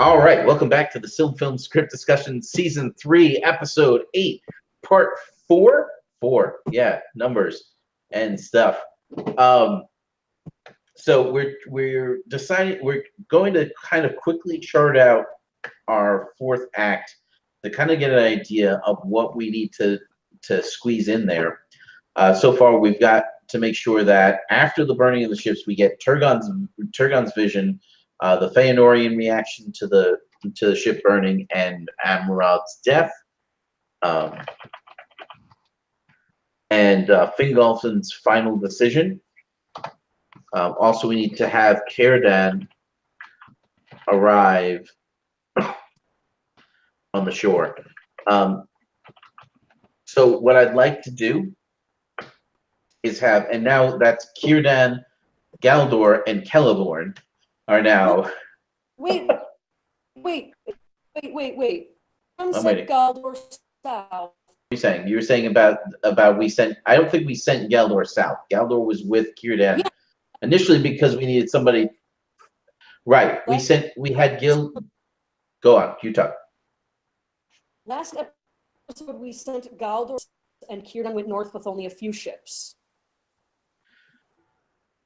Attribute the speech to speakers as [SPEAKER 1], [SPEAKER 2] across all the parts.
[SPEAKER 1] All right, welcome back to the SilmFilm Script Discussion, Season 3, Episode 8, Part 4? 4, yeah, numbers and stuff. So we're deciding, we're going to kind of quickly chart out our fourth act to kind of get an idea of what we need to squeeze in there. So far, we've got to make sure that after the burning of the ships, we get Turgon's vision, the Feanorian reaction to the ship burning, and MacLeod's death, and Fingolfin's final decision. Also, we need to have Cirdan arrive on the shore. So what I'd like to do is have, and now that's Cirdan, Galdor, and Celeborn are now.
[SPEAKER 2] Wait. I'm saying Galdor south.
[SPEAKER 1] What are you saying? You were saying about we sent. I don't think we sent Galdor south. Galdor was with Cirdan initially because we needed somebody. Right. We had Gil. Go on. You talk.
[SPEAKER 2] Last episode, we sent Galdor, and Cirdan went north with only a few ships.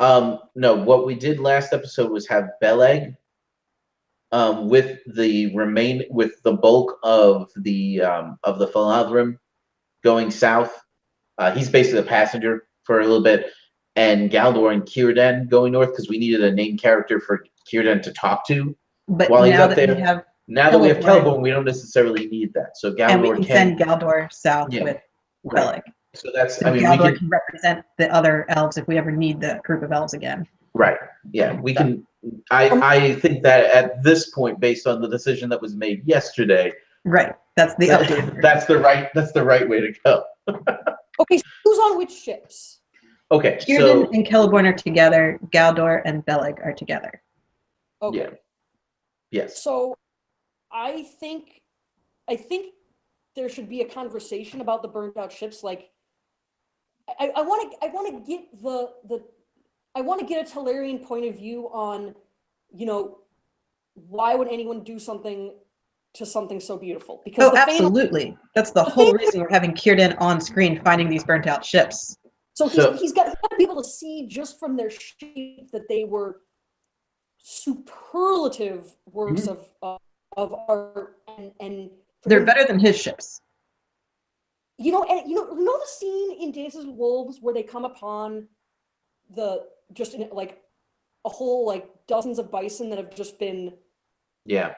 [SPEAKER 1] No, what we did last episode was have Beleg with the bulk of the Faladrim going south. He's basically a passenger for a little bit, and Galdor and Cirdan going north because we needed a named character for Cirdan to talk to while he's up there. Now that we have Celeborn, we don't necessarily need that. So Galdor
[SPEAKER 3] and we can send Galdor south with Beleg.
[SPEAKER 1] So that's,
[SPEAKER 3] so Galdor can represent the other elves if we ever need the group of elves again.
[SPEAKER 1] Right. Yeah, we can. I think that at this point, based on the decision that was made yesterday,
[SPEAKER 3] right. That's the update.
[SPEAKER 1] That's the right way to go.
[SPEAKER 2] Okay, so who's on which ships?
[SPEAKER 1] Okay,
[SPEAKER 3] Cirdan and Celeborn are together. Galdor and Beleg are together.
[SPEAKER 2] Okay.
[SPEAKER 1] Yeah. Yes.
[SPEAKER 2] So, I think there should be a conversation about the burnt out ships. Like, I want to get I want to get a Talarian point of view on, why would anyone do something to something so beautiful? Because
[SPEAKER 3] absolutely, that's the whole reason we're having Cirdan on screen finding these burnt out ships.
[SPEAKER 2] So he's got to be able to see just from their shape that they were superlative works of art, and
[SPEAKER 3] they're better than his ships.
[SPEAKER 2] You know the scene in Dances with Wolves where they come upon like a whole dozens of bison that have just been pinned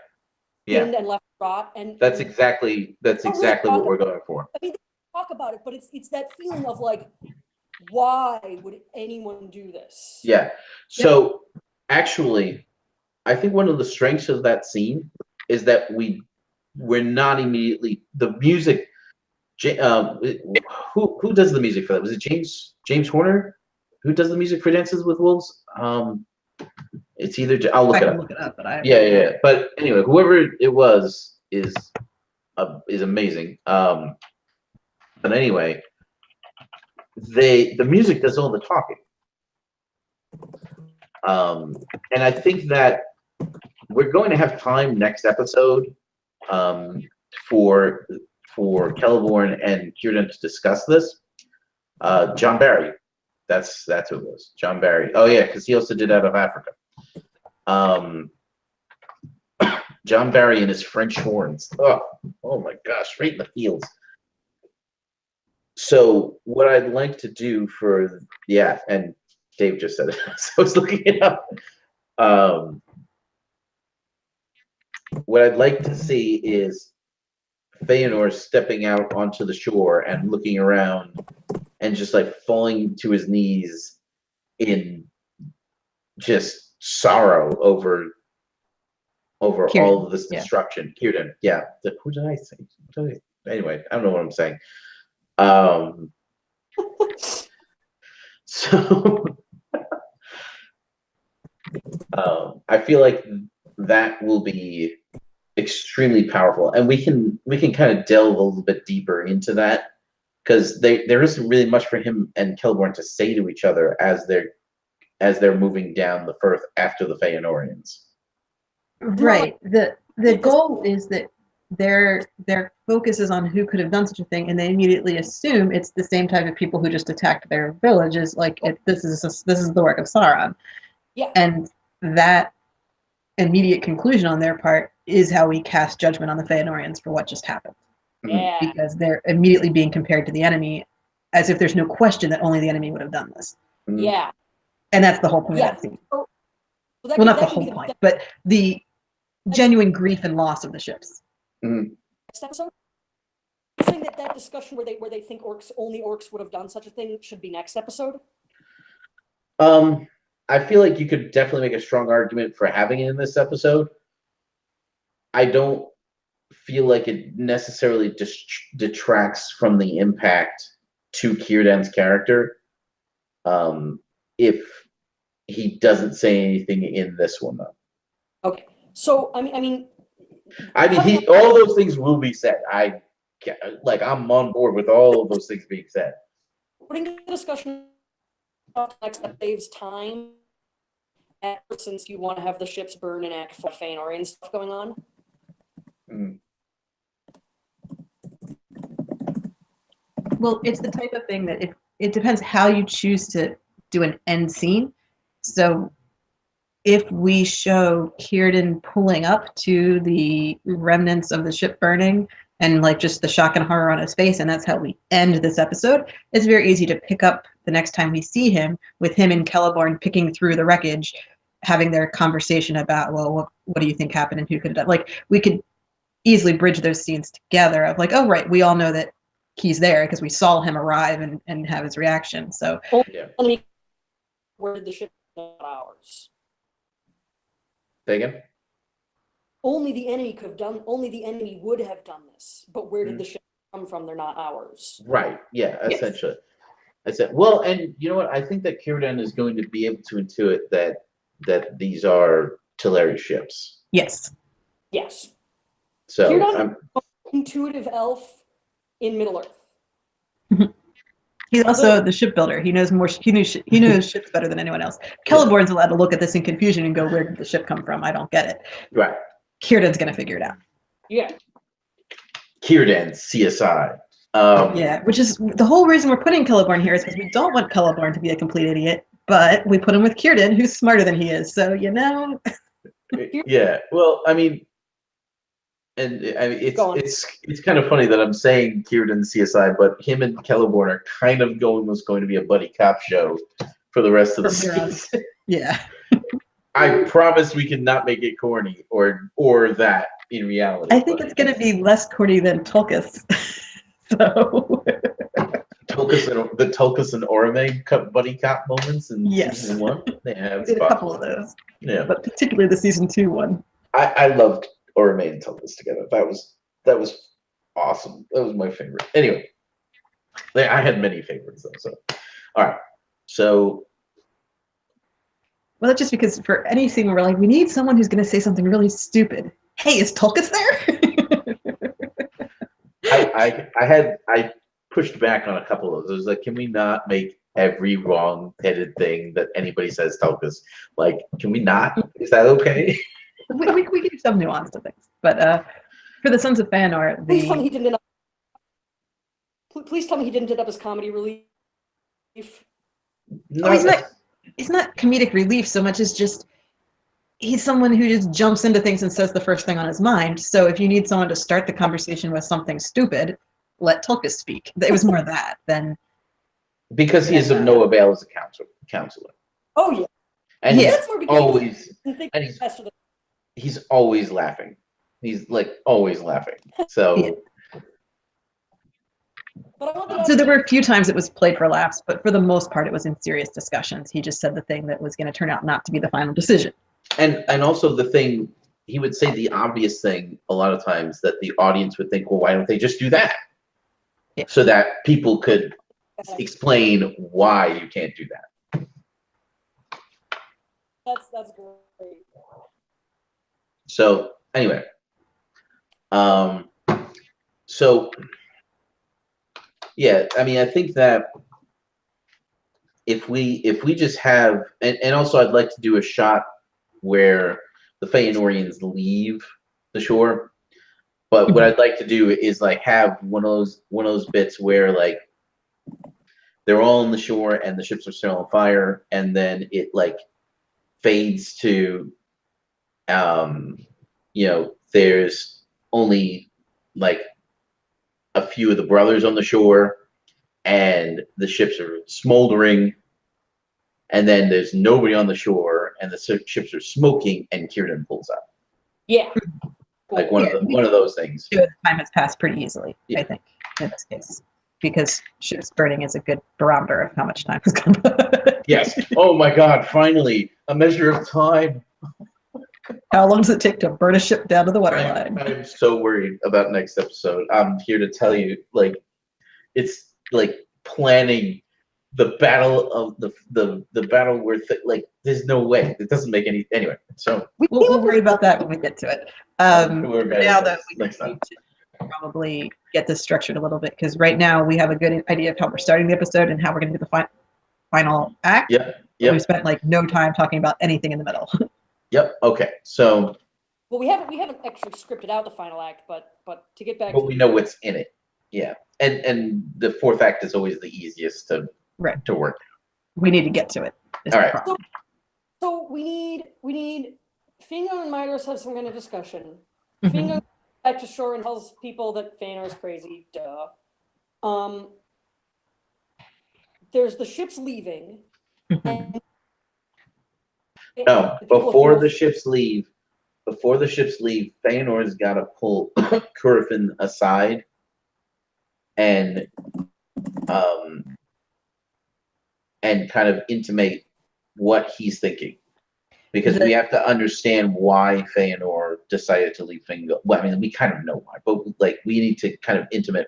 [SPEAKER 2] and left rot, and
[SPEAKER 1] that's exactly what we're going for.
[SPEAKER 2] I mean, they talk about it, but it's that feeling of like, why would anyone do this?
[SPEAKER 1] Yeah. So actually, I think one of the strengths of that scene is that we're not immediately the music. Who does the music for that? Was it James Horner? Who does the music for Dances with Wolves? It's either I'll look it up.
[SPEAKER 3] Look it up, but
[SPEAKER 1] yeah. But anyway, whoever it was is amazing. But anyway, the music does all the talking. And I think that we're going to have time next episode for Celeborn and Cirdan to discuss this. John Barry, that's who it was. John Barry. Oh yeah, because he also did Out of Africa. John Barry and his French horns. Oh my gosh, right in the heels. So what I'd like to do and Dave just said it, so I was looking it up. What I'd like to see is Feanor stepping out onto the shore and looking around and just falling to his knees in just sorrow over
[SPEAKER 3] Cirdan,
[SPEAKER 1] all of this destruction. Cirdan, yeah. Who did I say? Anyway, I don't know what I'm saying. So I feel like that will be extremely powerful, and we can kind of delve a little bit deeper into that because there isn't really much for him and Celeborn to say to each other as they're moving down the Firth after the Feanorians.
[SPEAKER 3] Right. the goal is that their focus is on who could have done such a thing, and they immediately assume it's the same type of people who just attacked their villages. Like this is the work of Sauron.
[SPEAKER 2] Yeah.
[SPEAKER 3] And that immediate conclusion on their part is how we cast judgment on the Feanorians for what just happened.
[SPEAKER 2] Yeah.
[SPEAKER 3] Because they're immediately being compared to the enemy, as if there's no question that only the enemy would have done this.
[SPEAKER 2] Yeah.
[SPEAKER 3] And that's the whole point of that scene.
[SPEAKER 2] So
[SPEAKER 3] Well, not the whole point, but the genuine grief and loss of the ships.
[SPEAKER 2] Next episode. You're saying that discussion where they think only orcs would have done such a thing should be next episode?
[SPEAKER 1] I feel like you could definitely make a strong argument for having it in this episode. I don't feel like it necessarily detracts from the impact to Círdan's character if he doesn't say anything in this one, though.
[SPEAKER 2] Okay, so I mean,
[SPEAKER 1] all those things will be said. I'm on board with all of those things being said.
[SPEAKER 2] Putting the discussion up next, that saves time. Since you want to have the ships burn and act for Feanorian stuff going on.
[SPEAKER 3] Well, it's the type of thing that it depends how you choose to do an end scene. So if we show Círdan pulling up to the remnants of the ship burning and like just the shock and horror on his face, and that's how we end this episode, it's very easy to pick up the next time we see him with him and Celeborn picking through the wreckage, having their conversation about, well, what do you think happened and who could have done? Like, we could easily bridge those scenes together of like, oh, right, we all know that he's there because we saw him arrive and have his reaction. So,
[SPEAKER 2] where did the ship not ours?
[SPEAKER 1] Say again?
[SPEAKER 2] Only the enemy would have done this, but where did the ship come from? They're not ours.
[SPEAKER 1] Right, yeah, essentially. I said, well, and you know what? I think that Círdan is going to be able to intuit that these are Teleri ships.
[SPEAKER 3] Yes.
[SPEAKER 2] Yes.
[SPEAKER 1] So
[SPEAKER 2] Círdan, intuitive elf in Middle Earth.
[SPEAKER 3] He's also the shipbuilder. He knows more. He knows ships better than anyone else. Celeborn's allowed to look at this in confusion and go, "Where did the ship come from? I don't get it."
[SPEAKER 1] Right.
[SPEAKER 3] Círdan's gonna figure it out.
[SPEAKER 2] Yeah.
[SPEAKER 1] Círdan, CSI.
[SPEAKER 3] Yeah, which is the whole reason we're putting Celeborn here is because we don't want Celeborn to be a complete idiot, but we put him with Círdan, who's smarter than he is. So
[SPEAKER 1] Yeah. Well, I mean, it's kind of funny that I'm saying Círdan CSI, but him and Celeborn are kind of was going to be a buddy cop show for the rest of the season.
[SPEAKER 3] Yeah.
[SPEAKER 1] I promise we can not make it corny or that in reality.
[SPEAKER 3] I think it's going to be less corny than Tulkas. So
[SPEAKER 1] the Tulkas and Orome buddy cop moments in season 1. Yeah,
[SPEAKER 3] we did a couple of those.
[SPEAKER 1] Yeah,
[SPEAKER 3] but particularly the season 2 one.
[SPEAKER 1] I loved Orome and Tulkas together. That was awesome. That was my favorite. Anyway, I had many favorites though. So, all right. So,
[SPEAKER 3] well, that's just because for any scene where we're like, we need someone who's going to say something really stupid. Hey, is Tulkas there?
[SPEAKER 1] I pushed back on a couple of those. I was like, can we not make every wrong-headed thing that anybody says Tulkas? Like, can we not? Is that okay?
[SPEAKER 3] we give some nuance to things, but for the Sons of Fëanor,
[SPEAKER 2] please tell me he didn't end up as comedy relief.
[SPEAKER 3] No, he's not comedic relief so much as just he's someone who just jumps into things and says the first thing on his mind. So if you need someone to start the conversation with something stupid, let Tulkas speak. It was more that than
[SPEAKER 1] because he is of no avail as a counselor.
[SPEAKER 2] Oh yeah,
[SPEAKER 1] and he's always laughing. He's like always laughing. So.
[SPEAKER 3] Yeah. So there were a few times it was played for laughs, but for the most part it was in serious discussions. He just said the thing that was going to turn out not to be the final decision.
[SPEAKER 1] And also the thing, he would say the obvious thing a lot of times that the audience would think, well, why don't they just do that? Yeah. So that people could explain why you can't do that.
[SPEAKER 2] That's great.
[SPEAKER 1] So anyway, so yeah, I mean, I think that if we just have, and also I'd like to do a shot where the Feanorians leave the shore. But what I'd like to do is like have one of those bits where like they're all on the shore and the ships are still on fire, and then it like fades to there's only like a few of the brothers on the shore and the ships are smoldering, and then there's nobody on the shore and the ships are smoking and Cirdan pulls up.
[SPEAKER 2] Yeah.
[SPEAKER 1] Like one of those things.
[SPEAKER 3] Time has passed pretty easily,
[SPEAKER 1] Yeah.
[SPEAKER 3] I think, in this case. Because ships burning is a good barometer of how much time has gone by.
[SPEAKER 1] Yes. Oh my God, finally, a measure of time.
[SPEAKER 3] How long does it take to burn a ship down to the waterline?
[SPEAKER 1] I'm so worried about next episode. I'm here to tell you, like, it's like planning the battle of the battle where like there's no way. It doesn't make any anyway. So
[SPEAKER 3] we'll worry about that when we get to it. Now that we
[SPEAKER 1] next time.
[SPEAKER 3] need to probably get this structured a little bit, because right now we have a good idea of how we're starting the episode and how we're going to do the final act.
[SPEAKER 1] Yep.
[SPEAKER 3] We spent like no time talking about anything in the middle.
[SPEAKER 1] Yep. Okay. So.
[SPEAKER 2] Well, we haven't actually scripted out the final act, but to get back.
[SPEAKER 1] But we know what's in it. Yeah, and the fourth act is always the easiest to work.
[SPEAKER 3] We need to get to it.
[SPEAKER 1] All right.
[SPEAKER 2] So we need Fingal and Midos have some kind of discussion.
[SPEAKER 3] Mm-hmm.
[SPEAKER 2] Fingal back to shore and tells people that Fëanor is crazy. Duh. There's the ships leaving.
[SPEAKER 3] Mm-hmm.
[SPEAKER 1] No, before the ships leave, Fëanor's got to pull Curfin aside and kind of intimate what he's thinking, because we have to understand why Fëanor decided to leave Fingal. Well, I mean, we kind of know why, but like we need to kind of intimate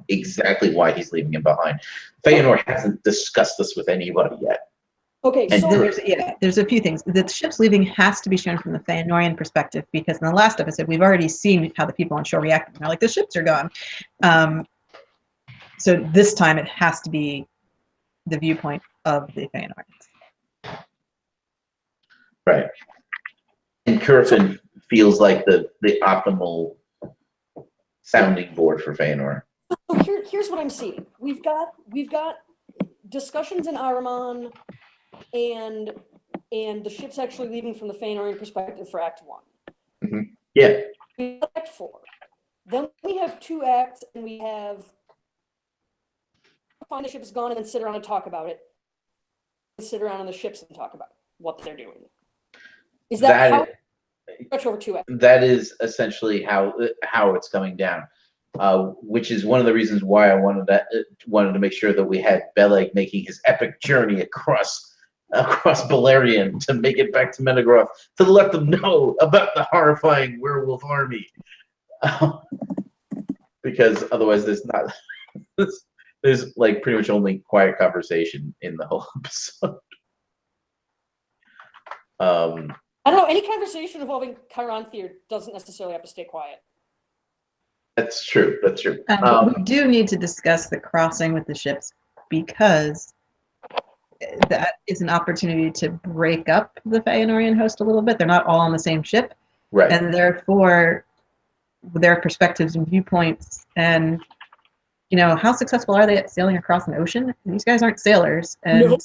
[SPEAKER 1] exactly why he's leaving him behind. Fëanor hasn't discussed this with anybody yet.
[SPEAKER 2] Okay, so
[SPEAKER 3] there's a few things. The ship's leaving has to be shown from the Fëanorian perspective, because in the last episode we've already seen how the people on shore react. They're like, the ships are gone. So this time it has to be the viewpoint of the Fëanorians.
[SPEAKER 1] Right. And Curfin feels like the optimal sounding board for Fëanor.
[SPEAKER 2] So here's what I'm seeing. We've got discussions in Ahriman and the ship's actually leaving from the Fëanorian perspective for Act 1.
[SPEAKER 1] Mm-hmm. Yeah.
[SPEAKER 2] We have Act 4. Then we have 2 acts, and we have find the ship is gone and then sit around and talk about it. Sit around on the ships and talk about what they're doing. Is that how much over 2 acts?
[SPEAKER 1] That is essentially how it's coming down. Which is one of the reasons why I wanted to make sure that we had Beleg making his epic journey across Balerion to make it back to Menegroth to let them know about the horrifying werewolf army. Because otherwise there's like pretty much only quiet conversation in the whole episode.
[SPEAKER 2] I don't know, any conversation involving Chiron doesn't necessarily have to stay quiet.
[SPEAKER 1] That's true.
[SPEAKER 3] But we do need to discuss the crossing with the ships, because that is an opportunity to break up the Fëanorian host a little bit. They're not all on the same ship.
[SPEAKER 1] Right.
[SPEAKER 3] And therefore, their perspectives and viewpoints, and how successful are they at sailing across an ocean? These guys aren't sailors, and
[SPEAKER 2] no,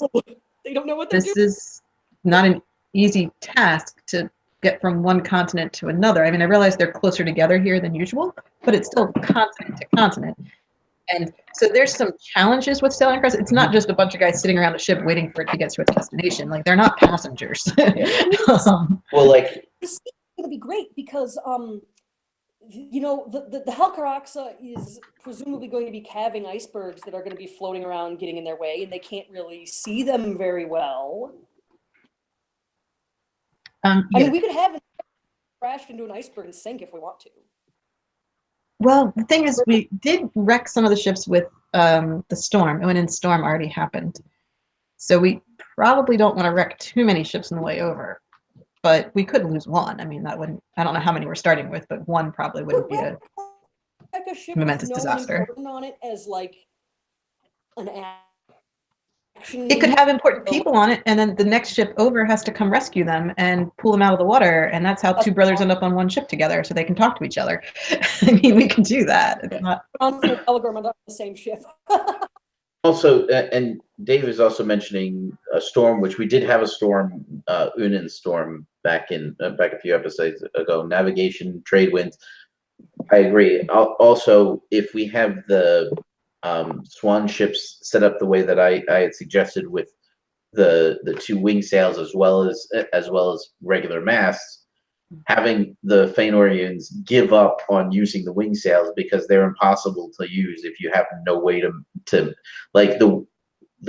[SPEAKER 2] they don't know what they're doing.
[SPEAKER 3] This is not an easy task to get from one continent to another. I mean, I realize they're closer together here than usual, but it's still continent to continent. And so there's some challenges with sailing across. It's not just a bunch of guys sitting around a ship waiting for it to get to its destination. Like, they're not passengers.
[SPEAKER 1] Well, like,
[SPEAKER 2] this is going to be great because the Helcaraxa is presumably going to be calving icebergs that are going to be floating around, getting in their way, and they can't really see them very well. I mean, we could have it crashed into an iceberg and sink if we want to.
[SPEAKER 3] Well, the thing is, we did wreck some of the ships with the storm, and storm already happened. So we probably don't want to wreck too many ships on the way over. But we could lose one. I mean, that wouldn't, I don't know how many we're starting with, but one probably wouldn't be a
[SPEAKER 2] ship
[SPEAKER 3] momentous disaster.
[SPEAKER 2] On it as like an action.
[SPEAKER 3] It could have important people on it, and then the next ship over has to come rescue them and pull them out of the water, and that's how two brothers end up on one ship together, so they can talk to each other. I mean, we can do that. It's not.
[SPEAKER 2] On Telegram on the same ship.
[SPEAKER 1] Also, and Dave is also mentioning a storm, which we did have a storm, Unin storm back a few episodes ago. Navigation, trade winds. I agree. Also, if we have the swan ships set up the way that I had suggested with the two wing sails as well as regular masts, having the Feanorians give up on using the wing sails because they're impossible to use if you have no way to like the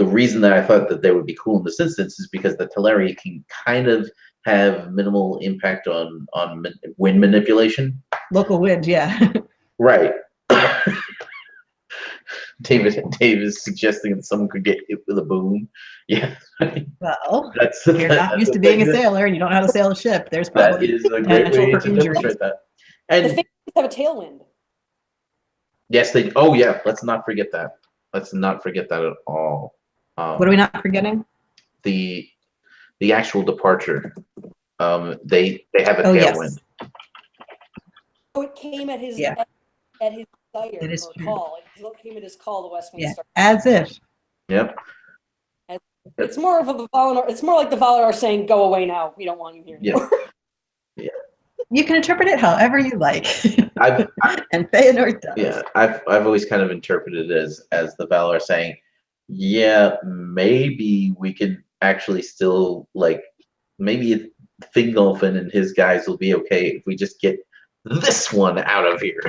[SPEAKER 1] reason that I thought that they would be cool in this instance is because the Teleri can kind of have minimal impact on wind manipulation.
[SPEAKER 3] Local wind, yeah.
[SPEAKER 1] Right. Dave is suggesting that someone could get hit with a boom. Yeah.
[SPEAKER 3] Well,
[SPEAKER 1] that's
[SPEAKER 3] you're not used to being a sailor and you don't know how to sail a ship. There's probably
[SPEAKER 1] that is a great way to
[SPEAKER 3] injuries.
[SPEAKER 1] demonstrate that.
[SPEAKER 2] The
[SPEAKER 1] And
[SPEAKER 2] Feanorians have a tailwind.
[SPEAKER 1] yes, they. Oh yeah, let's not forget that. Let's not forget that at all.
[SPEAKER 3] What are we not forgetting?
[SPEAKER 1] The actual departure. They have a tailwind.
[SPEAKER 3] Yes.
[SPEAKER 2] So it came at his
[SPEAKER 3] Yeah.
[SPEAKER 2] at his desire
[SPEAKER 3] It is
[SPEAKER 2] or
[SPEAKER 3] true.
[SPEAKER 2] call. It came at his call. The West Wind
[SPEAKER 3] Yeah,
[SPEAKER 2] Star.
[SPEAKER 3] as if.
[SPEAKER 1] Yep.
[SPEAKER 2] It's more of a Valinor. It's more like the Valinor saying, "Go away now. We don't want you here."
[SPEAKER 1] Yeah.
[SPEAKER 3] You can interpret it however you like.
[SPEAKER 1] I've
[SPEAKER 3] And Feanor does.
[SPEAKER 1] Yeah, I've always kind of interpreted it as the Valor saying, yeah, maybe we can actually still maybe Fingolfin and his guys will be okay if we just get this one out of here.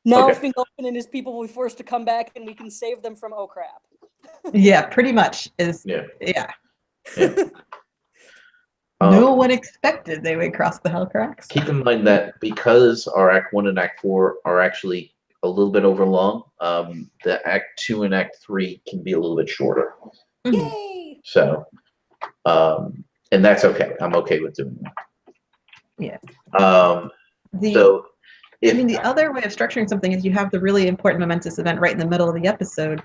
[SPEAKER 2] Now
[SPEAKER 1] Okay.
[SPEAKER 2] Fingolfin and his people will be forced to come back, and we can save them from oh crap.
[SPEAKER 3] Yeah, pretty much is.
[SPEAKER 1] Yeah.
[SPEAKER 3] Yeah.
[SPEAKER 1] Yeah.
[SPEAKER 3] No one expected they would cross the Hellcrux.
[SPEAKER 1] Keep in mind that because our Act 1 and Act 4 are actually a little bit overlong, the Act 2 and Act 3 can be a little bit shorter.
[SPEAKER 2] Yay!
[SPEAKER 1] So, and that's okay. I'm okay with doing that.
[SPEAKER 3] Yeah.
[SPEAKER 1] So,
[SPEAKER 3] the other way of structuring something is you have the really important momentous event right in the middle of the episode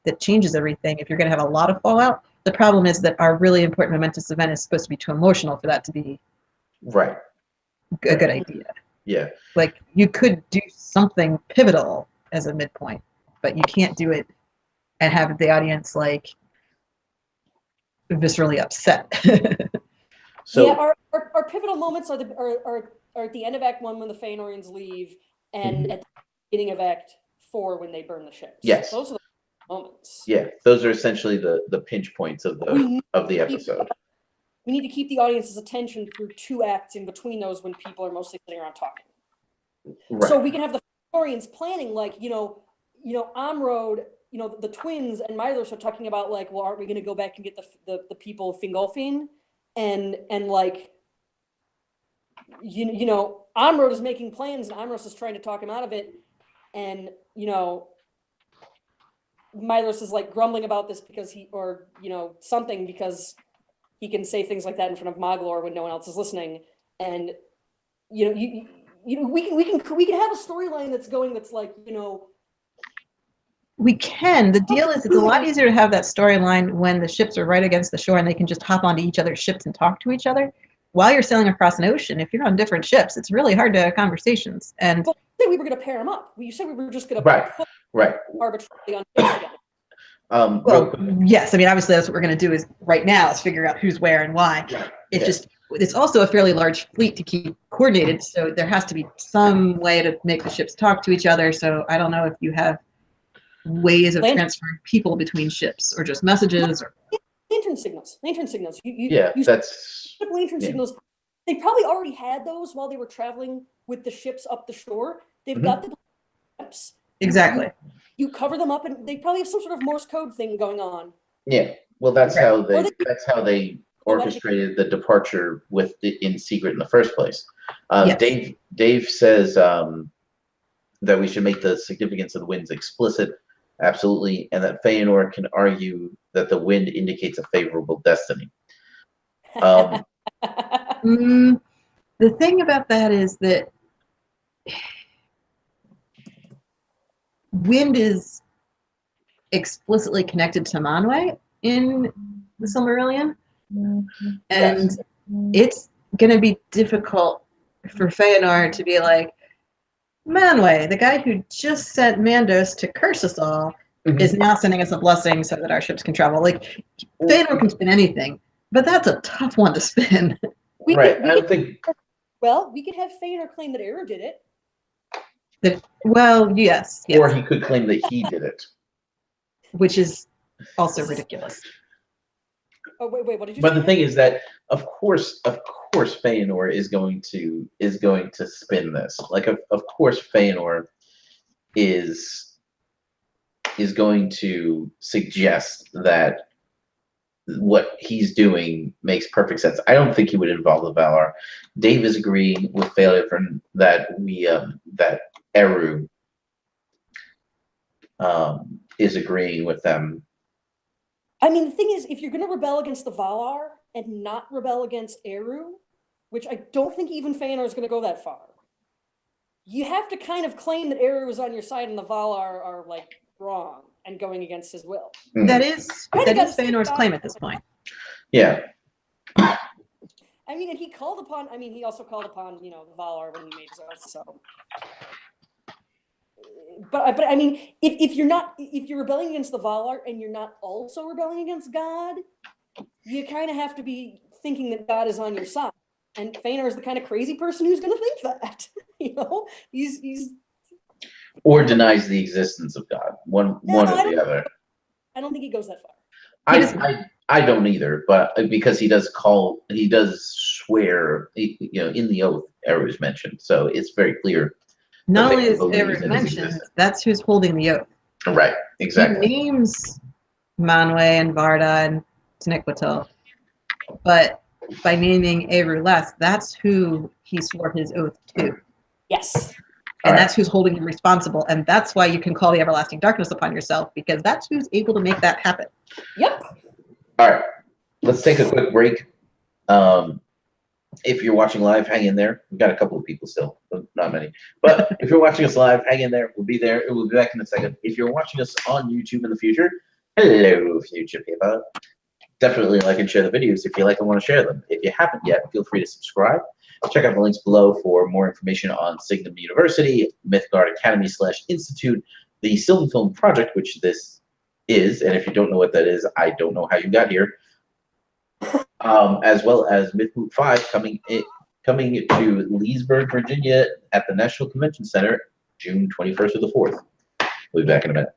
[SPEAKER 3] that changes everything. If you're going to have a lot of fallout, the problem is that our really important momentous event is supposed to be too emotional for that to be
[SPEAKER 1] right.
[SPEAKER 3] a good idea.
[SPEAKER 1] Yeah.
[SPEAKER 3] Like, you could do something pivotal as a midpoint, but you can't do it and have the audience viscerally upset.
[SPEAKER 1] So
[SPEAKER 2] yeah, our pivotal moments are at the end of Act 1 when the Feanorians leave, and at the beginning of Act 4 when they burn the ships.
[SPEAKER 1] Yes.
[SPEAKER 2] Those are the moments.
[SPEAKER 1] Yeah, those are essentially the pinch points of the episode.
[SPEAKER 2] We need to keep the audience's attention through 2 acts in between those when people are mostly sitting around talking.
[SPEAKER 1] Right.
[SPEAKER 2] So we can have the Feanorians planning, Amrod, the twins and Mylos are talking about well, aren't we going to go back and get the people of Fingolfin? And Amrod is making plans and Amros is trying to talk him out of it. And, Mylos is grumbling about this because something because he can say things like that in front of Maglor when no one else is listening. And, we can have a storyline that's going, that's
[SPEAKER 3] We can. The deal is it's a lot easier to have that storyline when the ships are right against the shore and they can just hop onto each other's ships and talk to each other. While you're sailing across an ocean, if you're on different ships, it's really hard to have conversations. And
[SPEAKER 2] but you said we were going to pair them up. You said we were just going to
[SPEAKER 1] Right. Right.
[SPEAKER 2] arbitrarily on ships together.
[SPEAKER 3] Well, yes. I mean, obviously, that's what we're going to do is right now is figure out who's where and why. It's also a fairly large fleet to keep coordinated, so there has to be some way to make the ships talk to each other. So I don't know if you have ways of transferring people between ships or just messages or
[SPEAKER 2] lantern signals.
[SPEAKER 1] That's
[SPEAKER 2] lantern signals. They probably already had those while they were traveling with the ships up the shore. They've got the ships.
[SPEAKER 3] Exactly.
[SPEAKER 2] You cover them up, and they probably have some sort of Morse code thing going on.
[SPEAKER 1] Yeah. Well, that's how they orchestrated the departure in secret in the first place.
[SPEAKER 3] Yes.
[SPEAKER 1] Dave says that we should make the significance of the winds explicit. Absolutely, and that Feanor can argue that the wind indicates a favorable destiny.
[SPEAKER 3] The thing about that is that wind is explicitly connected to Manwë in the Silmarillion, and it's going to be difficult for Feanor to be like, Manwë, the guy who just sent Mandos to curse us all, is now sending us a blessing so that our ships can travel. Like, Feanor can spin anything, but that's a tough one to spin.
[SPEAKER 1] Right. I don't think.
[SPEAKER 2] Well, we could have Feanor claim that Eru did it.
[SPEAKER 3] Well, yes.
[SPEAKER 1] Or he could claim that he did it.
[SPEAKER 3] Which is also ridiculous.
[SPEAKER 2] Oh, wait, what did you
[SPEAKER 1] say?
[SPEAKER 2] But
[SPEAKER 1] the thing is that, of course, Feanor is going to spin this. Like, of course, Feanor is going to suggest that what he's doing makes perfect sense. I don't think he would involve the Valar. Dave is agreeing with Feanor that that Eru is agreeing with them.
[SPEAKER 2] I mean, the thing is, if you're going to rebel against the Valar and not rebel against Eru, which I don't think even Feanor is going to go that far, you have to kind of claim that Eru is on your side and the Valar are like wrong and going against his will.
[SPEAKER 3] That is Feanor's claim at this point.
[SPEAKER 1] Yeah.
[SPEAKER 2] I mean, and he also called upon, the Valar when he made his oath, so. But I mean, if you're rebelling against the Valar and you're not also rebelling against God, you kind of have to be thinking that God is on your side. And Feanor is the kind of crazy person who's going to think that. He's
[SPEAKER 1] or denies the existence of God. One or the other.
[SPEAKER 2] I don't think he goes that far.
[SPEAKER 1] I don't either, but because he does swear, in the oath, Eru is mentioned, so it's very clear.
[SPEAKER 3] Not only is Eru mentioned, that's who's holding the oath.
[SPEAKER 1] Right, exactly.
[SPEAKER 3] He names Manwë and Varda and Taniquetil, but by naming Eru last, that's who he swore his oath to.
[SPEAKER 2] Yes.
[SPEAKER 3] And that's who's holding him responsible. And that's why you can call the everlasting darkness upon yourself, because that's who's able to make that happen.
[SPEAKER 2] Yep.
[SPEAKER 1] All right. Let's take a quick break. If you're watching live, hang in there. We've got a couple of people still, but not many. But if you're watching us live, hang in there. We'll be there. We'll be back in a second. If you're watching us on YouTube in the future, hello, future people. Definitely like and share the videos if you like and want to share them. If you haven't yet, feel free to subscribe. Check out the links below for more information on Signum University, Mythgard Academy /Institute, the SilmFilm project, which this is. And if you don't know what that is, I don't know how you got here. As well as Mythmoot 5 coming to Leesburg, Virginia at the National Convention Center, June 21st or the 4th. We'll be back in a minute.